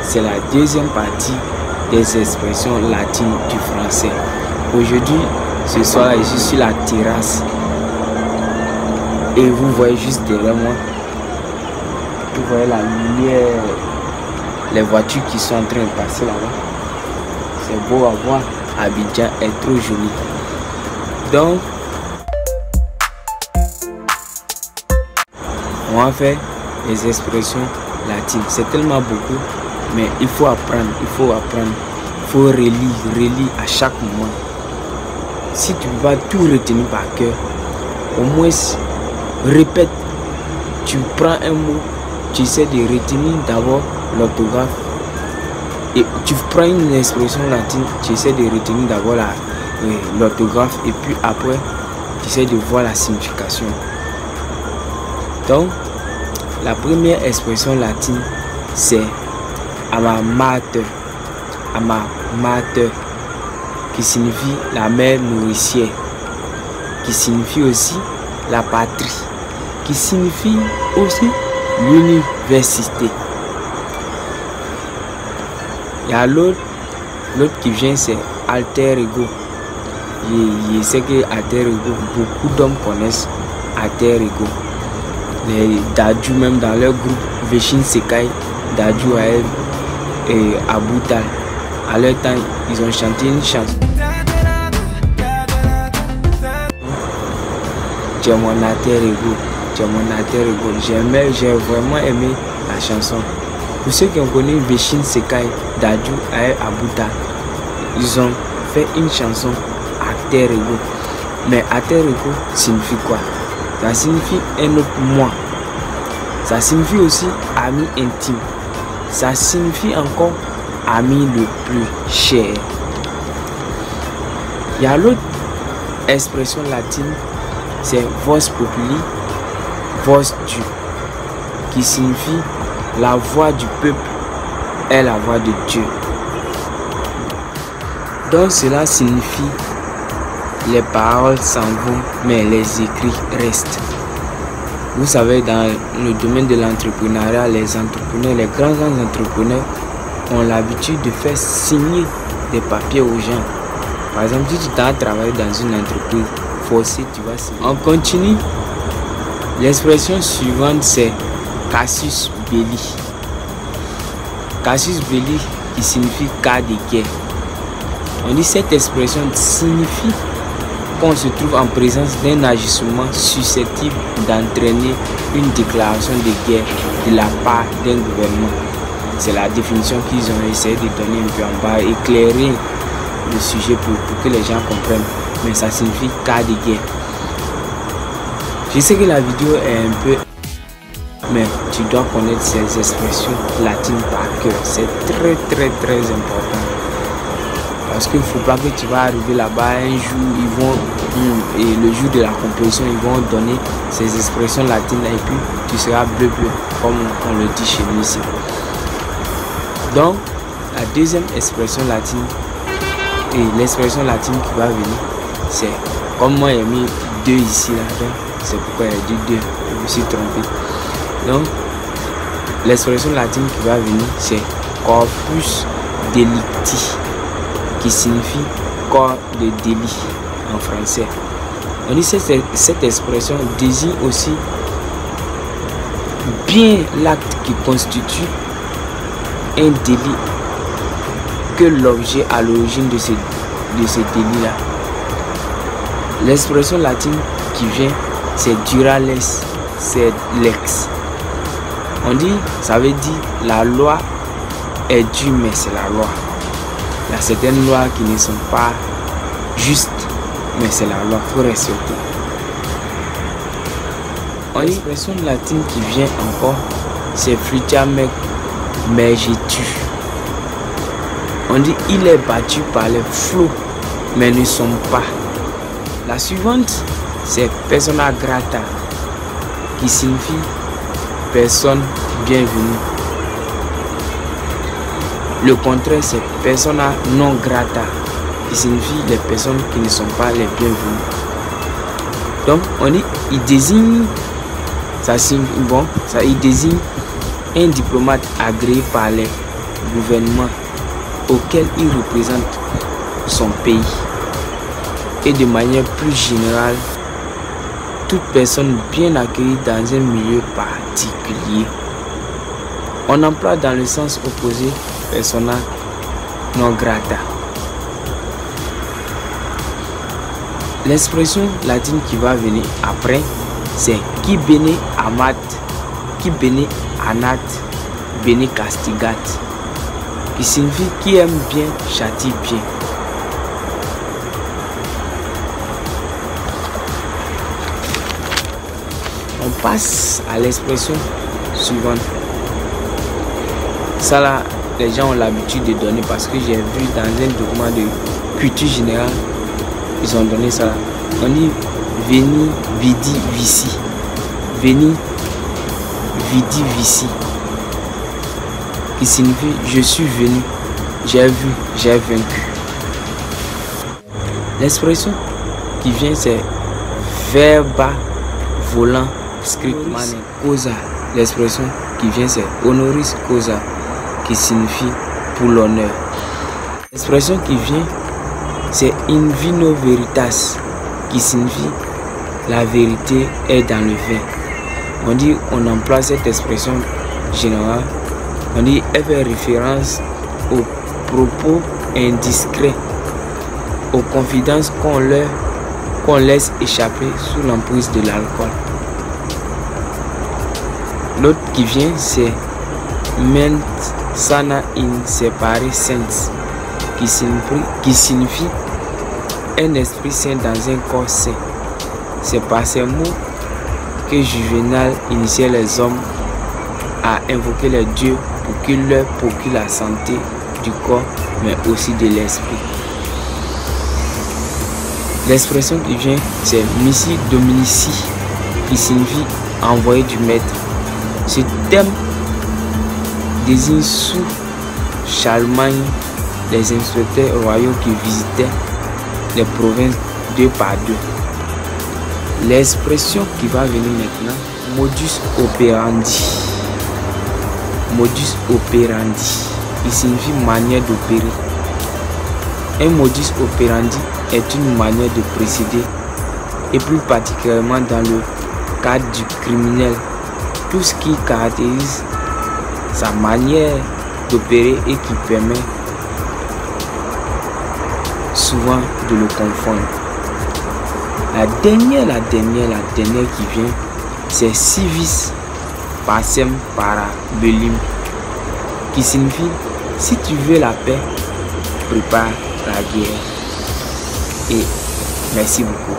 c'est la deuxième partie des expressions latines du français. Aujourd'hui, ce soir, je suis sur la terrasse et vous voyez juste derrière moi, vous voyez la lumière, les voitures qui sont en train de passer là-bas. C'est beau à voir. Abidjan est trop joli. Donc, on va faire les expressions latines. C'est tellement beaucoup, mais il faut apprendre, il faut relire à chaque moment. Si tu vas tout retenir par cœur, au moins répète. Tu prends un mot, tu essaies de retenir d'abord l'orthographe. Et tu prends une expression latine, tu essaies de retenir d'abord l'orthographe et puis après, tu essaies de voir la signification. Donc, la première expression latine, c'est alma mater, qui signifie la mère nourricière, qui signifie aussi la patrie, qui signifie aussi l'université. Il y a l'autre qui vient, c'est alter ego. Je sais que alter ego, beaucoup d'hommes connaissent alter ego. Les Dadju, même dans leur groupe Veshin Sekai, Dadju Ael et Aboutal, à leur temps, ils ont chanté une chanson. Tu es mon alter ego, tu es mon alter ego. J'ai vraiment aimé la chanson. Pour ceux qui ont connu Veshin Sekai, Dadju Ael, Aboutal, ils ont fait une chanson alter ego. Mais alter ego signifie quoi? Ça signifie un autre moi. Ça signifie aussi ami intime. Ça signifie encore ami le plus cher. Il y a l'autre expression latine, c'est vox populi, vox Dieu, qui signifie la voix du peuple est la voix de Dieu. Donc cela signifie les paroles s'en vont, mais les écrits restent. Vous savez, dans le domaine de l'entrepreneuriat, les entrepreneurs, les grands entrepreneurs ont l'habitude de faire signer des papiers aux gens. Par exemple, si tu t'as travaillé dans une entreprise forcée, tu vas signer. On continue. L'expression suivante, c'est casus belli. Casus belli qui signifie cas de guerre. On dit cette expression signifie qu'on se trouve en présence d'un agissement susceptible d'entraîner une déclaration de guerre de la part d'un gouvernement. C'est la définition qu'ils ont essayé de donner un peu en bas, éclairer le sujet pour que les gens comprennent. Mais ça signifie cas de guerre. Je sais que la vidéo est un peu... mais tu dois connaître ces expressions latines par cœur. C'est très important. Parce qu'il ne faut pas que tu vas arriver là-bas un jour, et le jour de la composition, ils vont donner ces expressions latines et puis tu seras bleu, comme on le dit chez nous ici. Donc, la deuxième expression latine, et l'expression latine qui va venir, c'est, comme moi j'ai mis 2 ici, là, c'est pourquoi il y a dit 2, je me suis trompé. Donc, l'expression latine qui va venir, c'est corpus delicti, qui signifie corps de délit en français. On dit que cette expression désigne aussi bien l'acte qui constitue un délit que l'objet à l'origine de ce délit-là. L'expression latine qui vient, c'est durales, c'est lex. On dit, ça veut dire la loi est due, mais c'est la loi. Il y a certaines lois qui ne sont pas justes, mais c'est la loi, il faut respecter. L'expression latine qui vient encore, c'est fritiamec, mais j'ai tué. On dit il est battu par les flots, mais ne sont pas. La suivante, c'est persona grata, qui signifie personne bienvenue. Le contraire, c'est persona non grata, qui signifie les personnes qui ne sont pas les bienvenues. Donc, on dit, il désigne, il désigne un diplomate agréé par les gouvernement auquel il représente son pays. Et de manière plus générale, toute personne bien accueillie dans un milieu particulier. On emploie dans le sens opposé persona non grata. L'expression latine qui va venir après, c'est qui bene amat, qui bene anat, bene castigat, qui signifie qui aime bien châtie bien. On passe à l'expression suivante. Ça là, les gens ont l'habitude de donner parce que j'ai vu dans un document de culture générale, ils ont donné ça là. On dit veni vidi vici. Veni vidi vici. Qui signifie je suis venu, j'ai vu, j'ai vaincu. L'expression qui vient c'est verba volant script mane causa. L'expression qui vient c'est honoris causa, qui signifie pour l'honneur. L'expression qui vient c'est in vino veritas, qui signifie la vérité est dans le vin. On emploie cette expression générale. On dit elle fait référence aux propos indiscrets, aux confidences qu'on laisse échapper sous l'emprise de l'alcool. L'autre qui vient c'est ment sana in separe sens, qui signifie un esprit saint dans un corps saint. C'est par ces mots que Juvénal initiait les hommes à invoquer les dieux pour qu'ils leur procurent la santé du corps mais aussi de l'esprit. L'expression qui vient c'est missi dominici, qui signifie envoyé du maître. Ce terme désigne sous Charlemagne les inspecteurs royaux qui visitaient les provinces deux par deux. L'expression qui va venir maintenant, modus operandi. Modus operandi, il signifie manière d'opérer. Un modus operandi est une manière de procéder, et plus particulièrement dans le cadre du criminel, tout ce qui caractérise sa manière d'opérer et qui permet souvent de le confondre. La dernière qui vient, c'est civis pacem para bellim, qui signifie si tu veux la paix, prépare la guerre. Et merci beaucoup.